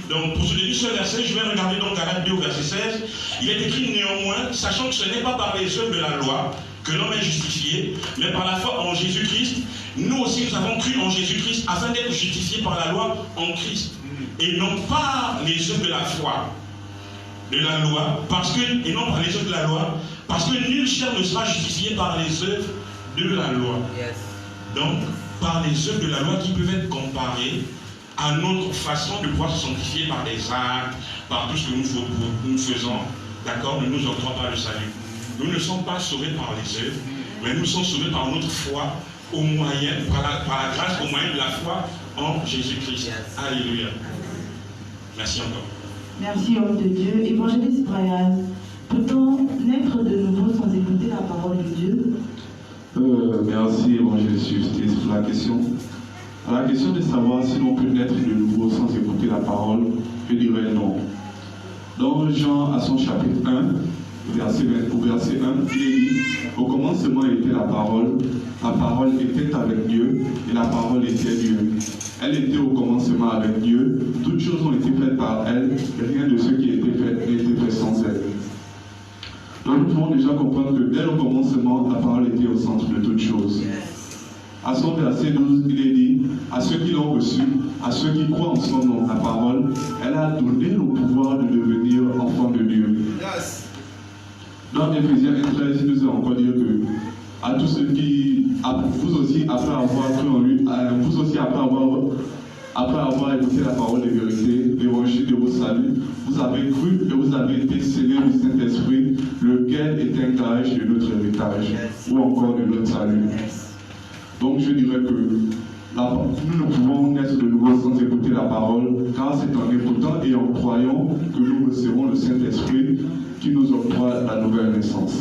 Donc pour soutenir ce verset, je vais regarder donc Galates 2 au verset 16. Il est écrit néanmoins, sachant que ce n'est pas par les œuvres de la loi que l'homme est justifié, mais par la foi en Jésus-Christ. Nous aussi nous avons cru en Jésus-Christ afin d'être justifiés par la loi en Christ. Et non par les œuvres de la foi, de la loi, et non par les œuvres de la loi, parce que nul chair ne sera justifié par les œuvres de la loi. Yes. Donc, par les œuvres de la loi qui peuvent être comparées à notre façon de pouvoir se sanctifier par des actes, par tout ce que nous faisons, d'accord, ne nous octroie pas le salut. Nous ne sommes pas sauvés par les œuvres, mais nous sommes sauvés par notre foi, par la grâce, au moyen de la foi en Jésus-Christ. Yes. Alléluia. Merci encore. Merci, homme de Dieu. Évangéliste Brian, peut-on naître de nouveau sans écouter la parole de Dieu? Merci, évangéliste Justice, pour la question. À la question de savoir si l'on peut naître de nouveau sans écouter la parole, je dirais non. Dans Jean, à son chapitre 1, au verset 1, il est dit: au commencement était la parole était avec Dieu, et la parole était Dieu. Elle était au commencement avec Dieu, toutes choses ont été faites par elle, et rien de ce qui a été fait n'a été fait sans elle. Donc nous pouvons déjà comprendre que dès le commencement, la parole était au centre de toutes choses. À son verset 12, il est dit: à ceux qui l'ont reçu, à ceux qui croient en son nom, la parole, elle a donné le pouvoir de devenir enfants de Dieu. Yes. Dans Éphésiens 1:13, il nous a encore dit que à tous ceux qui, vous aussi, après avoir cru en lui, vous aussi, après avoir écouté la parole de vérité, l'évangile de vos saluts, vous avez cru et vous avez été scellés du Saint-Esprit, lequel est un gage de notre héritage, ou encore de notre salut. Donc je dirais que nous ne pouvons naître de nouveau sans écouter la parole, car c'est en écoutant et en croyant que nous recevrons le Saint-Esprit qui nous octroie la nouvelle naissance.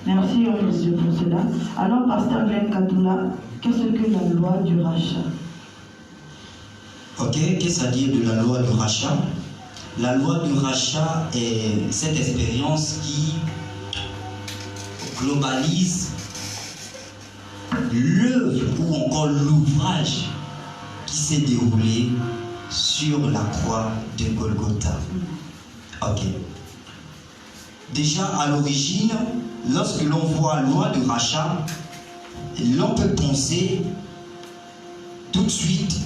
Merci, monsieur, pour cela. Alors, pasteur Glenn Katula, qu'est-ce que la loi du rachat? Ok, qu'est-ce à dire de la loi du rachat? La loi du rachat est cette expérience qui globalise l'œuvre ou encore l'ouvrage qui s'est déroulé sur la croix de Golgotha. Ok. Déjà à l'origine, lorsque l'on voit loi de rachat, l'on peut penser tout de suite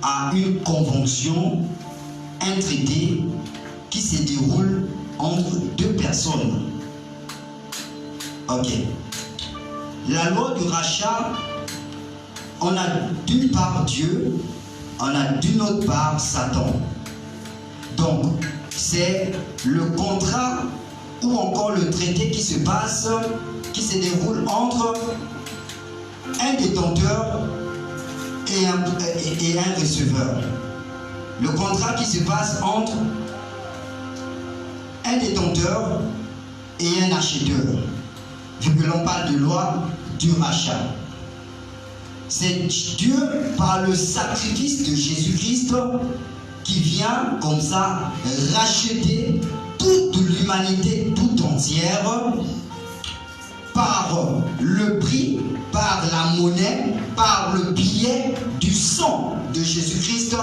à une convention, un traité qui se déroule entre deux personnes. Ok. La loi du rachat, on a d'une part Dieu, on a d'une autre part Satan. Donc, c'est le contrat ou encore le traité qui se passe, qui se déroule entre un détenteur et un receveur. Le contrat qui se passe entre un détenteur et un acheteur, vu que l'on parle de loi du rachat. C'est Dieu, par le sacrifice de Jésus-Christ, qui vient comme ça racheter toute l'humanité tout entière par le prix, par la monnaie, par le billet du sang de Jésus-Christ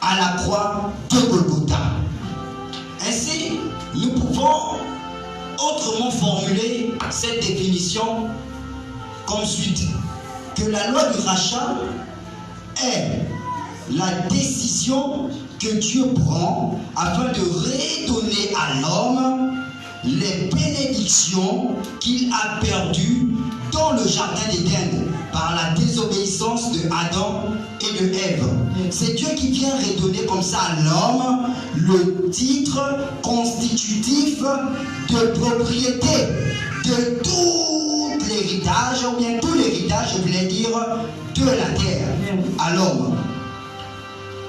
à la croix de Golgotha. Ainsi, nous pouvons autrement formuler cette définition comme suit: que la loi du rachat est la décision que Dieu prend afin de redonner à l'homme les bénédictions qu'il a perdues dans le jardin d'Éden par la désobéissance de Adam et de Ève. C'est Dieu qui vient redonner comme ça à l'homme le titre constitutif de propriété de tout l'héritage, ou bien tout l'héritage, je voulais dire, de la terre à l'homme.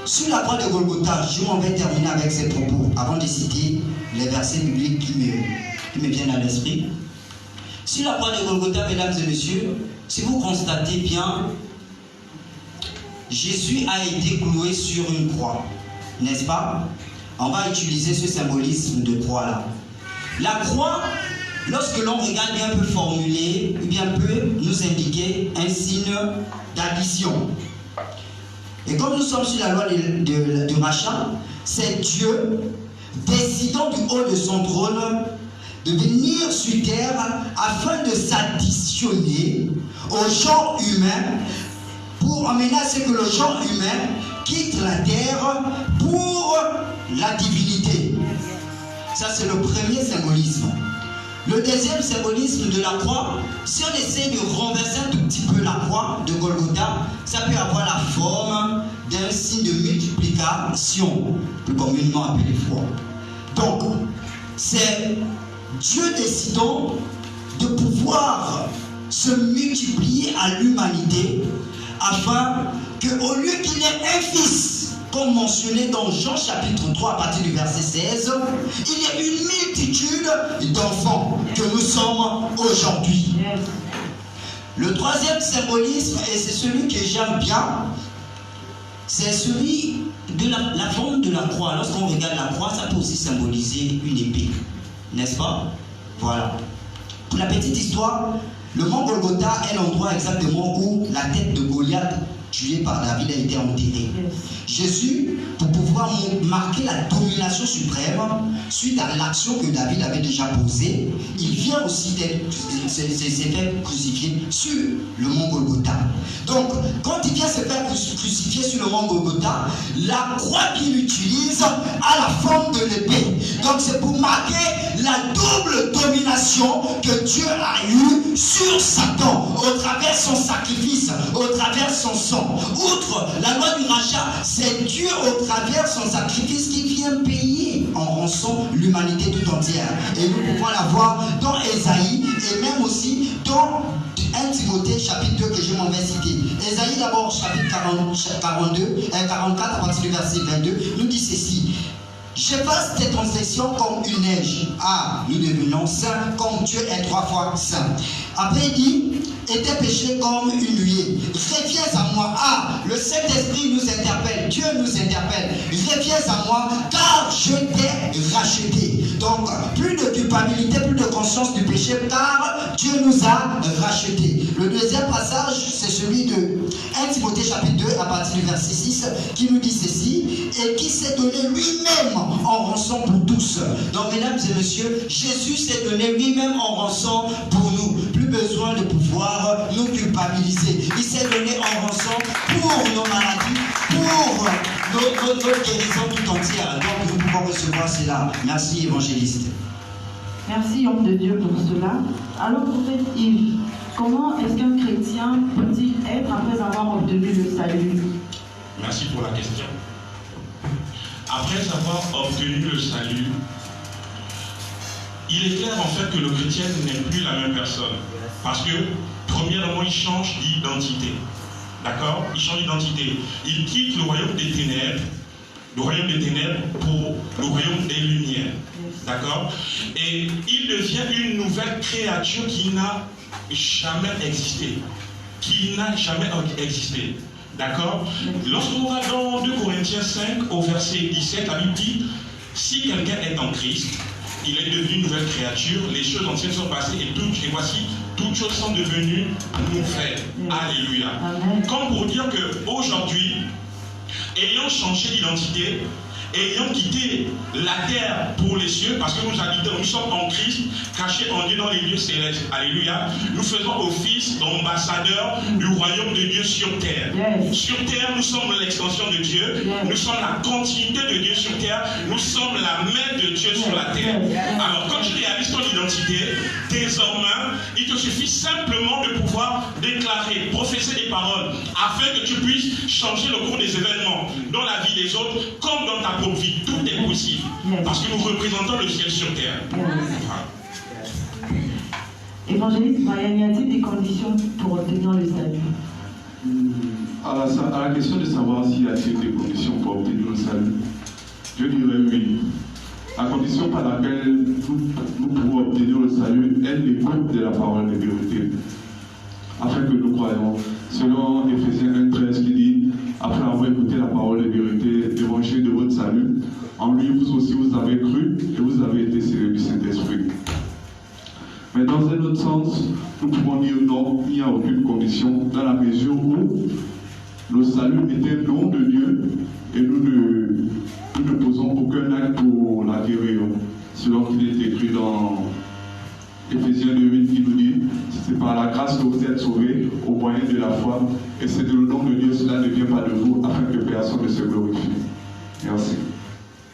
Sur la croix de Golgotha, je m'en vais terminer avec ces propos avant de citer les versets bibliques qui me viennent à l'esprit. Sur la croix de Golgotha, mesdames et messieurs, si vous constatez bien, Jésus a été cloué sur une croix, n'est-ce pas? On va utiliser ce symbolisme de croix-là. La croix, lorsque l'on regarde bien, peut formuler, ou bien peut nous indiquer un signe d'addition. Et comme nous sommes sur la loi du rachat, c'est Dieu décidant du haut de son trône de venir sur terre afin de s'additionner au genre humain pour amener à ce que le genre humain quitte la terre pour la divinité. Ça, c'est le premier symbolisme. Le deuxième symbolisme de la croix, si on essaie de renverser un tout petit peu la croix de Golgotha, ça peut avoir la forme d'un signe de multiplication, plus communément appelé foi. Donc, c'est Dieu décidant de pouvoir se multiplier à l'humanité afin qu'au lieu qu'il y ait un fils, comme mentionné dans Jean chapitre 3 à partir du verset 16, il y a une multitude d'enfants que nous sommes aujourd'hui. Le troisième symbolisme, et c'est celui que j'aime bien, c'est celui de la forme de la croix. Lorsqu'on regarde la croix, ça peut aussi symboliser une épée, n'est-ce pas? Voilà. Pour la petite histoire, le mont Golgotha est l'endroit exactement où la tête de Goliath, tué par David, a été enterrée. Jésus, pour pouvoir marquer la domination suprême, suite à l'action que David avait déjà posée, il vient aussi s'est fait crucifier sur le mont Golgotha. Donc, quand il vient se faire crucifier sur le mont Golgotha, la croix qu'il utilise a la forme de l'épée. Donc, c'est pour marquer la double domination que Dieu a eue sur Satan, au travers son sacrifice, au travers son sang. Outre la loi du rachat, c'est Dieu au travers son sacrifice qui vient payer en rançon l'humanité tout entière. Et nous pouvons la voir dans Ésaïe et même aussi dans 1 Timothée chapitre 2 que je m'en vais citer. Ésaïe d'abord chapitre 44 à partir du verset 22 nous dit ceci: j'efface tes transgressions comme une neige. Ah, nous devenons saints comme Dieu est 3 fois saint. Après il dit, et tes péchés comme une nuée. Reviens à moi. Ah, le Saint-Esprit nous interpelle, Dieu nous interpelle. Reviens à moi, car je t'ai racheté. Donc, plus de culpabilité, plus de conscience du péché, car Dieu nous a racheté. Le deuxième passage, c'est celui de 1 Timothée chapitre 2 à partir du verset 6, qui nous dit ceci: et qui s'est donné lui-même en rançon pour tous. Donc, mesdames et messieurs, Jésus s'est donné lui-même en rançon pour nous. Plus besoin de pouvoir nous culpabiliser. Il s'est donné en rançon pour nos maladies, pour notre guérison tout entière. Donc, nous pouvons recevoir cela. Merci, évangéliste. Merci, homme de Dieu, pour cela. Alors, prophète Yves, comment est-ce qu'un chrétien peut-il être après avoir obtenu le salut? Merci pour la question. Après avoir obtenu le salut, il est clair en fait que le chrétien n'est plus la même personne. Parce que premièrement, il change d'identité. D'accord? Il change d'identité. Il quitte le royaume des ténèbres, pour le royaume des lumières. D'accord? Et il devient une nouvelle créature qui n'a jamais existé. D'accord? Lorsqu'on va dans 2 Corinthiens 5, au verset 17, la Bible dit, si quelqu'un est en Christ, il est devenu une nouvelle créature, les choses anciennes sont passées et voici, toutes choses sont devenues nouvelles. Alléluia. Comme pour dire qu'aujourd'hui, ayant changé d'identité, ayant quitté la terre pour les cieux, parce que nous sommes en Christ, cachés en Dieu dans les lieux célestes. Alléluia. Nous faisons office d'ambassadeurs du royaume de Dieu sur terre. Sur terre, nous sommes l'extension de Dieu. Nous sommes la continuité de Dieu sur terre. Nous sommes la main de Dieu sur la terre. Alors, quand tu réalises ton identité, désormais, il te suffit simplement de pouvoir déclarer, professer des paroles, afin que tu puisses changer le cours des événements dans la vie des autres, comme dans ta propre vie. Tout est possible. Parce que nous représentons le ciel sur terre. Évangéliste Brian, y a-t-il des conditions pour obtenir le salut? À la question de savoir s'il y a-t-il des conditions pour obtenir le salut, je dirais oui. La condition par laquelle nous pouvons obtenir le salut est l'écoute de la parole de vérité, afin que nous croyons. Selon Éphésiens 1,13 qui dit, après avoir écouté la parole de vérité, l'évangile de votre salut, en lui vous aussi vous avez cru et vous avez été scellés du Saint-Esprit. Mais dans un autre sens, nous pouvons dire non, il n'y a aucune condition, dans la mesure où le salut est un don de Dieu et nous ne posons aucun acte pour l'acquérir, selon qu'il est écrit dans Éphésiens 2,8 qui nous dit, c'est par la grâce que vous êtes sauvés au moyen de la foi, et c'est de le nom de Dieu, cela ne vient pas de vous, afin que personne ne se glorifie. Merci.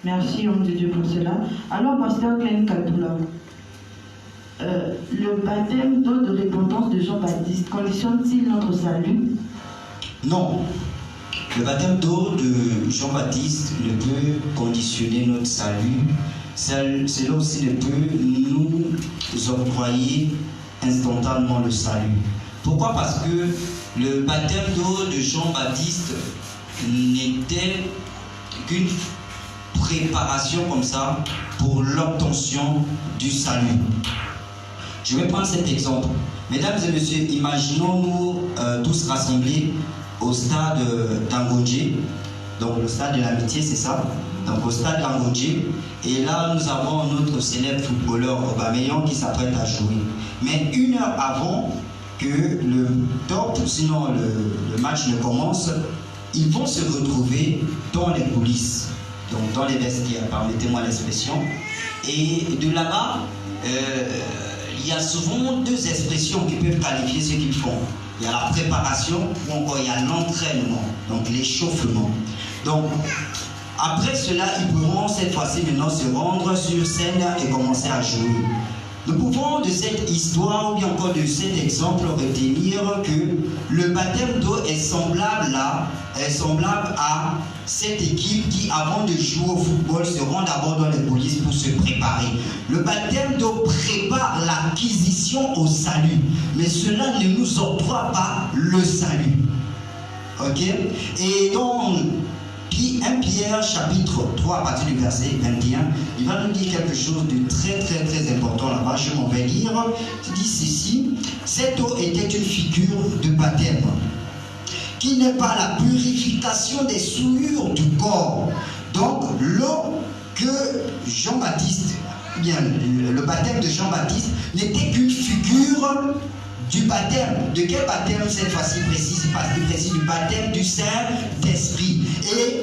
Merci, homme de Dieu, pour cela. Alors, pasteur Glenn Katoula, le baptême d'eau de repentance de Jean-Baptiste conditionne-t-il notre salut? Non. Le baptême d'eau de Jean-Baptiste ne peut conditionner notre salut. Cela aussi ne peut nous octroyer instantanément le salut. Pourquoi? Parce que le baptême d'eau de Jean-Baptiste n'était qu'une préparation comme ça pour l'obtention du salut. Je vais prendre cet exemple. Mesdames et messieurs, imaginons-nous tous rassemblés au stade d'Angonji. Donc le stade de l'amitié, c'est ça. Donc au stade d'Angonji. Et là, nous avons notre célèbre footballeur Aubameyang qui s'apprête à jouer. Mais 1 heure avant que le top, sinon le match ne commence, ils vont se retrouver dans les coulisses. Donc dans les vestiaires, permettez-moi l'expression. Et de là-bas, il y a souvent 2 expressions qui peuvent qualifier ce qu'ils font. Il y a la préparation ou encore il y a l'entraînement, donc l'échauffement. Donc, après cela, ils pourront cette fois-ci maintenant se rendre sur scène et commencer à jouer. Nous pouvons de cette histoire ou bien encore de cet exemple retenir que le baptême d'eau est semblable à cette équipe qui, avant de jouer au football, se rend d'abord dans les coulisses pour se préparer. Le baptême d'eau prépare l'acquisition au salut, mais cela ne nous octroie pas le salut. Ok? Et donc, 1 Pierre chapitre 3 à partir du verset 21, il va nous dire quelque chose de très important là-bas. Je m'en vais lire. Il dit ceci: cette eau était une figure de baptême, qui n'est pas la purification des souillures du corps. Donc l'eau que Jean-Baptiste, bien le baptême de Jean-Baptiste n'était qu'une figure du baptême. De quel baptême cette fois-ci précise? Parce qu'il précise du baptême du Saint-Esprit. Et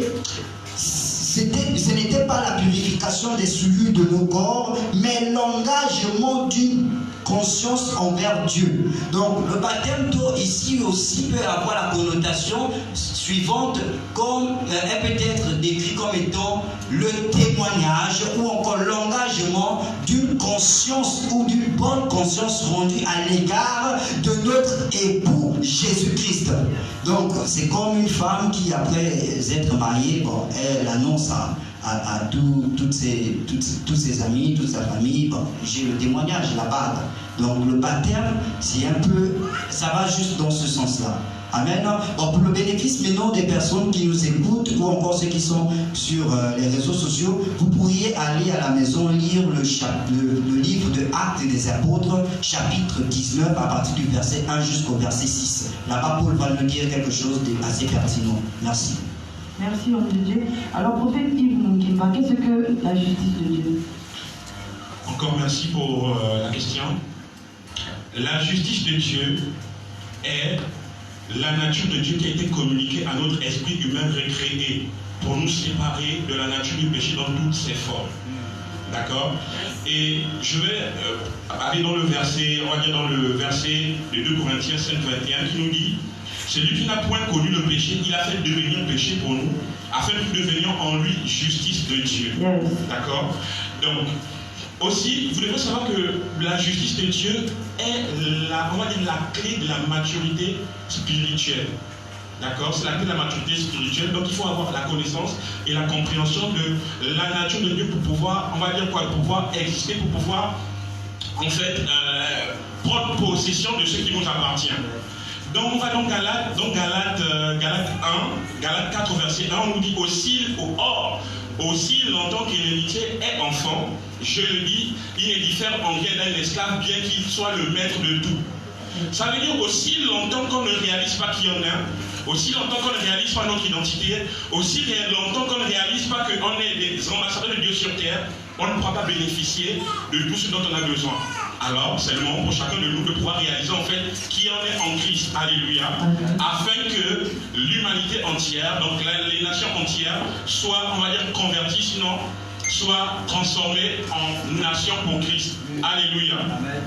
ce n'était pas la purification des souillures de nos corps, mais l'engagement d'une conscience envers Dieu. Donc le baptême d'eau ici aussi peut avoir la connotation suivante, comme elle peut être décrit comme étant le témoignage ou encore l'engagement d'une conscience ou d'une bonne conscience rendue à l'égard de notre époux Jésus-Christ. Donc c'est comme une femme qui, après être mariée, elle annonce tous ses amis, toute sa famille. Bon, j'ai le témoignage, la bade. Donc le baptême, c'est un peu, ça va juste dans ce sens-là. Amen. Bon, pour le bénéfice maintenant des personnes qui nous écoutent ou encore ceux qui sont sur les réseaux sociaux, vous pourriez aller à la maison lire le livre de Actes des Apôtres, chapitre 19, à partir du verset 1 jusqu'au verset 6. Là-bas, Paul va nous dire quelque chose d'assez pertinent. Merci. Merci, homme de Dieu. Alors, prophète Yves Moukimba, qu'est-ce que la justice de Dieu? Encore merci pour la question. La justice de Dieu est la nature de Dieu qui a été communiquée à notre esprit humain recréé pour nous séparer de la nature du péché dans toutes ses formes. D'accord? Et je vais aller dans le verset, on va dire dans le verset de 2 Corinthiens 5:21 qui nous dit: celui qui n'a point connu le péché, il a fait devenir péché pour nous, afin que nous devenions en lui justice de Dieu. Yes. D'accord? Donc, aussi, vous devez savoir que la justice de Dieu est on va dire, la clé de la maturité spirituelle. D'accord? C'est la clé de la maturité spirituelle. Donc, il faut avoir la connaissance et la compréhension de la nature de Dieu pour pouvoir, on va dire quoi, pour pouvoir exister, pour pouvoir, en fait, prendre possession de ce qui nous appartient. Donc, on va dans Galates 4, verset 1, on nous dit aussi, aussi longtemps que l'héritier est enfant, je le dis, il ne diffère en rien d'un esclave, bien qu'il soit le maître de tout. Ça veut dire aussi longtemps qu'on ne réalise pas qui on est, aussi longtemps qu'on ne réalise pas notre identité, aussi longtemps qu'on ne réalise pas qu'on est des ambassadeurs de Dieu sur terre, on ne pourra pas bénéficier de tout ce dont on a besoin. Alors, c'est le moment pour chacun de nous de pouvoir réaliser en fait qui on est en Christ, alléluia, afin que l'humanité entière, donc les nations entières, soient, on va dire, converties, sinon, soient transformées en nations pour Christ. Alléluia. Amen.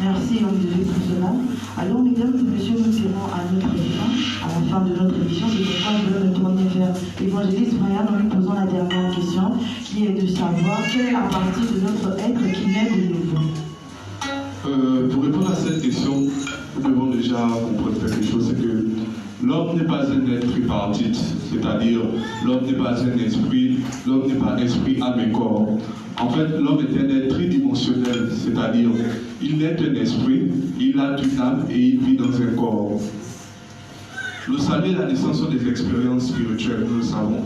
Merci, homme de Dieu, pour cela. Alors, mesdames et messieurs, nous tirons à notre fin, à la fin de notre émission. C'est pourquoi je vais me tourner vers l'évangéliste Brian en lui posant la dernière question, qui est de savoir quelle est la partie de notre être qui naît de nouveau. Pour répondre à cette question, nous devons déjà comprendre quelque chose, c'est que l'homme n'est pas un être tripartite, c'est-à-dire l'homme n'est pas un esprit, l'homme n'est pas esprit, âme et corps. En fait, l'homme est un être tridimensionnel, c'est-à-dire il est un esprit, il a une âme et il vit dans un corps. Le salut et la naissance sont des expériences spirituelles, nous le savons.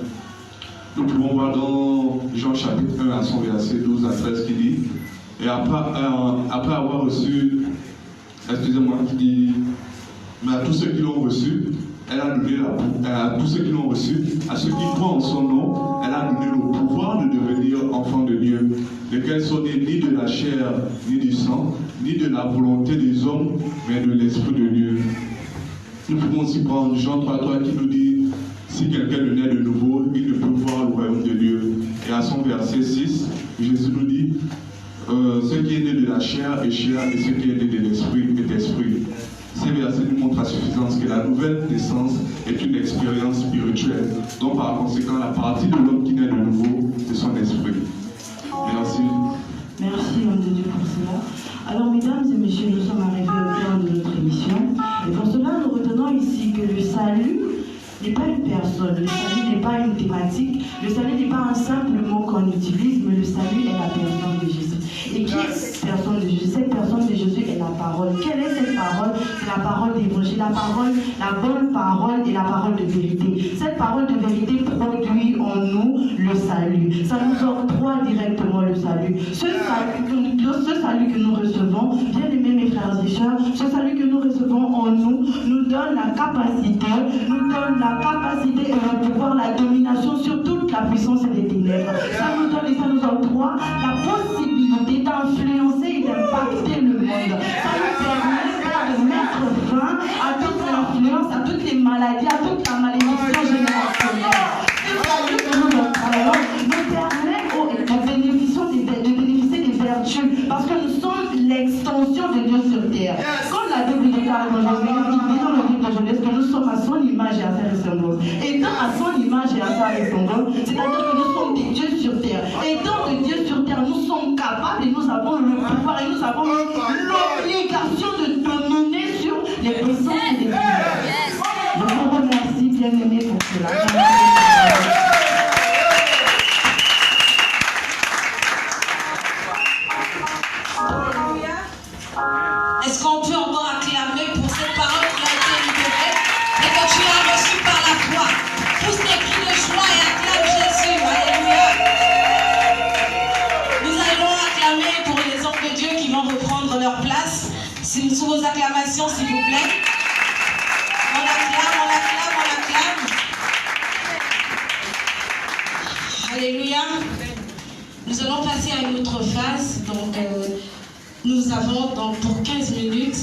Nous pouvons voir dans Jean chapitre 1 à son verset 12 à 13 qui dit: et après avoir reçu, excusez-moi, qui dit, mais à tous ceux qui l'ont reçu, elle a donné à tous ceux qui l'ont reçu, à ceux qui croient en son nom, elle a donné le pouvoir de devenir enfants de Dieu, lesquels sont nés ni de la chair, ni du sang, ni de la volonté des hommes, mais de l'Esprit de Dieu. Nous pouvons aussi prendre Jean 3:3 qui nous dit: si quelqu'un ne naît de nouveau, il ne peut voir le royaume de Dieu. Et à son verset 6, Jésus nous dit: ce qui est né de la chair est chair, et ce qui est né de l'esprit est esprit. Ces versets nous montrent à suffisance que la nouvelle naissance est une expérience spirituelle. Donc par conséquent, la partie de l'homme qui naît de nouveau, c'est son esprit. Merci. Merci, homme de Dieu, pour cela. Alors, mesdames et messieurs, nous sommes arrivés au terme de notre émission. Et pour cela, nous retenons ici que le salut n'est pas une personne, le salut n'est pas une thématique, le salut n'est pas un simple mot qu'on utilise, mais le salut est la personne de Jésus. Et qui est cette personne de Jésus? Cette personne de Jésus est la parole. Quelle est cette parole? C'est la parole d'évangile, la bonne parole et la parole de vérité. Cette parole de vérité produit en nous le salut. Ça nous octroie directement le salut. Ce salut que nous recevons, bien aimés mes frères et sœurs, ce salut que nous recevons en nous, nous donne la capacité et le pouvoir, la domination sur toute la puissance des ténèbres. Ça nous donne et ça nous octroie la possibilité d'influencer et d'impacter le monde. Ça nous permet de mettre fin à toute l'influence, à toutes les maladies, à toute la malédiction générationnelle. Ce salut que nous octroyons nous permet de bénéficier des vertus, parce que nous sommes l'extension de Dieu sur terre. Comme la Bible déclare dans le livre de Genèse que nous sommes à son image et à sa ressemblance. Étant à son image et à sa ressemblance, c'est-à-dire que nous sommes des dieux sur terre. Étant des dieux sur terre, nous sommes capables et nous avons le pouvoir et nous avons l'obligation de dominer sur les puissances et les ténèbres. Je vous remercie, bien-aimés, pour cela. allons reprendre leur place. Sous vos acclamations, s'il vous plaît. On acclame, on acclame, on acclame. Alléluia. Nous allons passer à une autre phase. Donc, nous avons pour 15 minutes